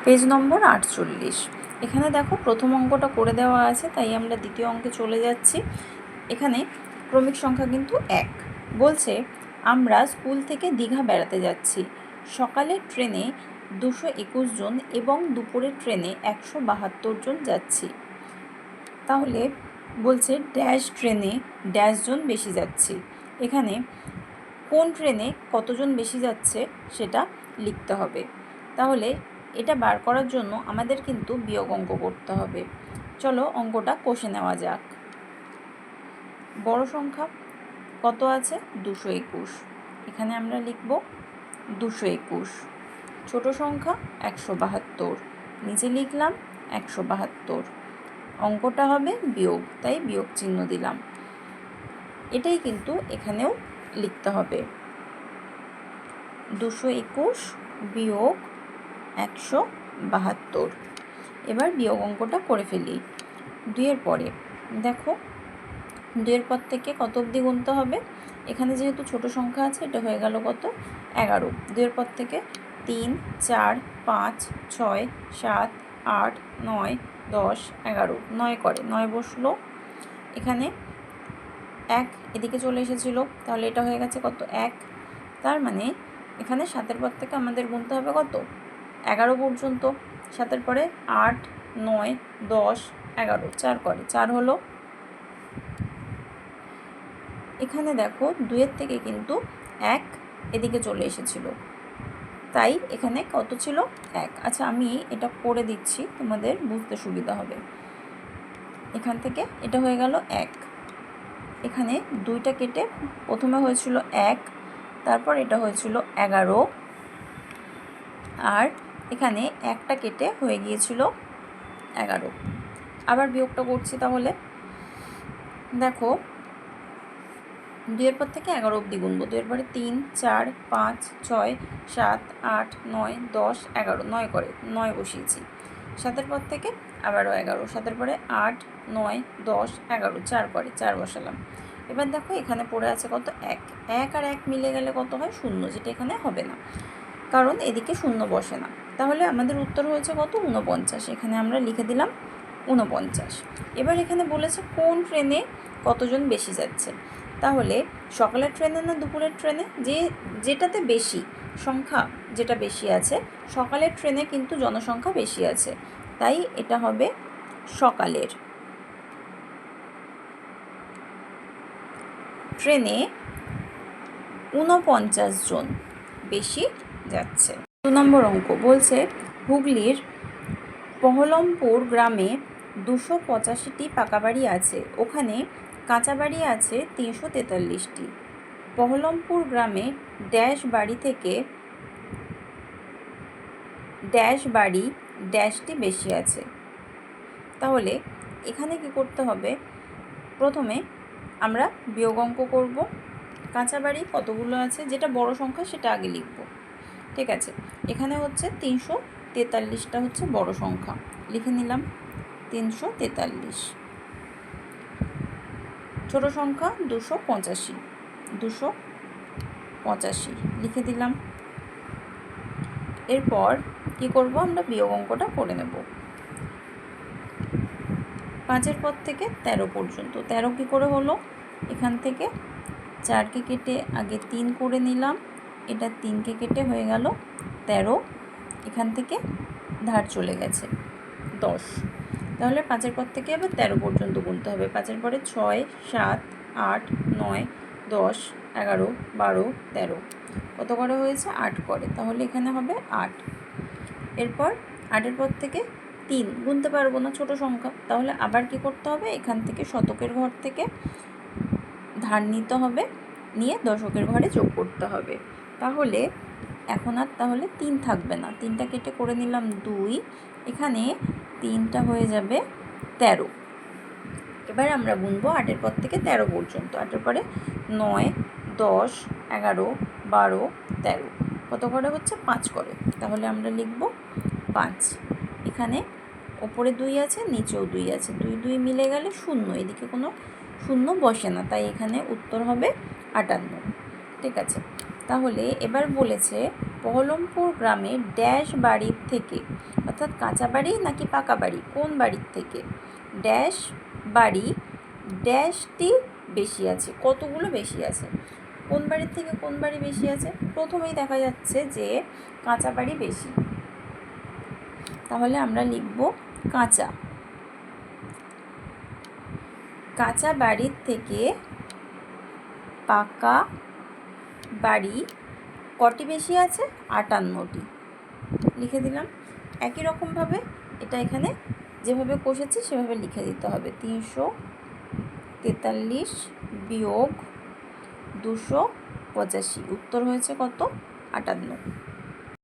Page নম্বর 48। এখানে দেখো প্রথম অঙ্কটা করে দেওয়া আছে, তাই আমরা দ্বিতীয় অঙ্কে চলে যাচ্ছি। এখানে ক্রমিক সংখ্যা কিন্তু 1 বলছে, আমরা স্কুল থেকে দীঘা বেড়াতে যাচ্ছি। সকালের ট্রেনে 221 জন এবং দুপুরের ট্রেনে 172 জন যাচ্ছি। তাহলে বলছে ড্যাশ ট্রেনে ড্যাশ জন বেশি যাচ্ছি। এখানে কোন ট্রেনে কতজন বেশি যাচ্ছে সেটা লিখতে হবে। তাহলে এটা বার করার জন্য আমাদের কিন্তু বিয়োগ অঙ্ক করতে হবে। চলো অঙ্কটা কষে নেওয়া যাক। বড় সংখ্যা কত আছে? 221। এখানে আমরা লিখব 221। ছোট সংখ্যা 172, নিচে লিখলাম 172। অঙ্কটা হবে বিয়োগ, তাই বিয়োগ চিহ্ন দিলাম। এটাই কিন্তু এখানেও লিখতে হবে, 221 বিয়োগ 172। এবার বিয়োগ অঙ্কটা করে ফেলি। 2-এর পরে দেখো, 2-এর পর থেকে কত অবধি গুনতে হবে? এখানে যেহেতু ছোট সংখ্যা আছে, এটা হয়ে গেল কত? 11। 2-এর পর থেকে 3, 4, 5, 6, 7, 8, 9, 10, 11, 9 করে 9 বসলো। এখানে 1 এদিকে চলে এসেছিলো, তাহলে এটা হয়ে গেছে কত? 1। তার মানে এখানে 7-এর পর থেকে আমাদের গুনতে হবে কত? 11 পর্যন্ত। 7-এর পরে 8, 9, 10, 11, 4 করে 4 হলো। এখানে দেখো 2-এর থেকে কিন্তু 1 এদিকে চলে এসেছিলো, তাই এখানে কত ছিল? 1। আচ্ছা, আমি এটা করে দিচ্ছি, তোমাদের বুঝতে সুবিধা হবে। এখান থেকে এটা হয়ে গেল 1। এখানে 2টা কেটে প্রথমে হয়েছিল 1, তারপর এটা হয়েছিল 11, আর এখানে 1টা কেটে হয়ে গিয়েছিল 11। আবার বিয়োগটা করছি। তাহলে দেখো, 2-এর পর থেকে 11 অবধি গুনবো। 2-এর পরে 3, 4, 5, 6, 7, 8, 9, 10, 11, 9 করে 9 বসিয়েছি। 7-এর পর থেকে আবারও 11। 7-এর পরে 8, 9, 10, 11, 4 করে 4 বসালাম। এবার দেখো এখানে পড়ে আছে কত? 1। 1 আর 1 মিলে গেলে কত হয়? 0, যেটা এখানে হবে না, কারণ এদিকে 0 বসে না। তাহলে আমাদের উত্তর হয়েছে কত? 49। এখানে আমরা লিখে দিলাম 49। এবার এখানে বলেছে কোন ট্রেনে কতজন বেশি যাচ্ছে। তাহলে সকালের ট্রেনে না দুপুরের ট্রেনে? যেটাতে বেশি সংখ্যা, যেটা বেশি আছে, সকালের ট্রেনে কিন্তু জনসংখ্যা বেশি আছে, তাই এটা হবে সকালের ট্রেনে 49 জন বেশি যাচ্ছে। 2 নম্বর অঙ্ক বলছে, হুগলির পহলমপুর গ্রামে 285টি পাকা বাড়ি আছে, ওখানে কাঁচা বাড়ি আছে 343টি। পহলমপুর গ্রামে ড্যাশ বাড়ি থেকে ড্যাশ বাড়ি ড্যাশটি বেশি আছে। তাহলে এখানে কি করতে হবে? প্রথমে আমরা বিয়োগ অঙ্ক করব। কাঁচা বাড়ি কতগুলো আছে, যেটা বড় সংখ্যা সেটা আগে লিখব। ঠিক আছে, এখানে হচ্ছে 343টা হচ্ছে বড় সংখ্যা, লিখে নিলাম 343। ছোট সংখ্যা 285 লিখে দিলাম। এরপর কি করব? আমরা বিয়োগ অঙ্কটা করে নেব। 5-এর পর থেকে 13 পর্যন্ত। 13 কি করে হলো? এখান থেকে 4কে কেটে আগে 3 করে নিলাম, এটা 3কে কেটে হয়ে গেল 13। এখান থেকে ধার চলে গেছে 10। তাহলে 5-এর পর থেকে আবার 13 পর্যন্ত গুনতে হবে। 5-এর পরে 6, 7, 8, 9, 10, 11, 12, 13 কত করে হয়েছে? 8 করে, তাহলে এখানে হবে 8। এরপর 8-এর পর থেকে 3 গুনতে পারবো না, ছোট সংখ্যা, তাহলে আবার কি করতে হবে? এখান থেকে শতকের ঘর থেকে ধার নিতে হবে, নিয়ে দশকের ঘরে যোগ করতে হবে। তাহলে এখন আর তাহলে 3 থাকবে না, 3টা কেটে করে নিলাম 2, এখানে 3টা হয়ে যাবে 13। এবার আমরা গুনবো 8-এর পর থেকে 13 পর্যন্ত। 8-এর পরে 9, 10, 11, 12, 13 কত করে হচ্ছে? 5 করে, তাহলে আমরা লিখব 5। এখানে ওপরে 2 আছে, নিচেও 2 আছে, 2 2 মিলে গেলে 0, এদিকে কোনো 0 বসে না, তাই এখানে উত্তর হবে 58। ঠিক আছে, তাহলে এবার বলেছে বহরমপুর গ্রামে ড্যাশ বাড়ির থেকে, অর্থাৎ কাঁচা বাড়ি নাকি পাকা বাড়ি, কোন বাড়ির থেকে ড্যাশ বাড়ি ড্যাশটি বেশি আছে, কতগুলো বেশি আছে, কোন বাড়ির থেকে কোন বাড়ি বেশি আছে। প্রথমেই দেখা যাচ্ছে যে কাঁচা বাড়ি বেশি, তাহলে আমরা লিখব কাঁচা। কাঁচা বাড়ির থেকে পাকা বাড়ি কটি বেশি আছে, 58টি, লিখে দিলাম। একই রকমভাবে এটা এখানে যেভাবে কষেছি সেভাবে লিখে দিতে হবে। 343 বিয়োগ 285, উত্তর হয়েছে কত, 58।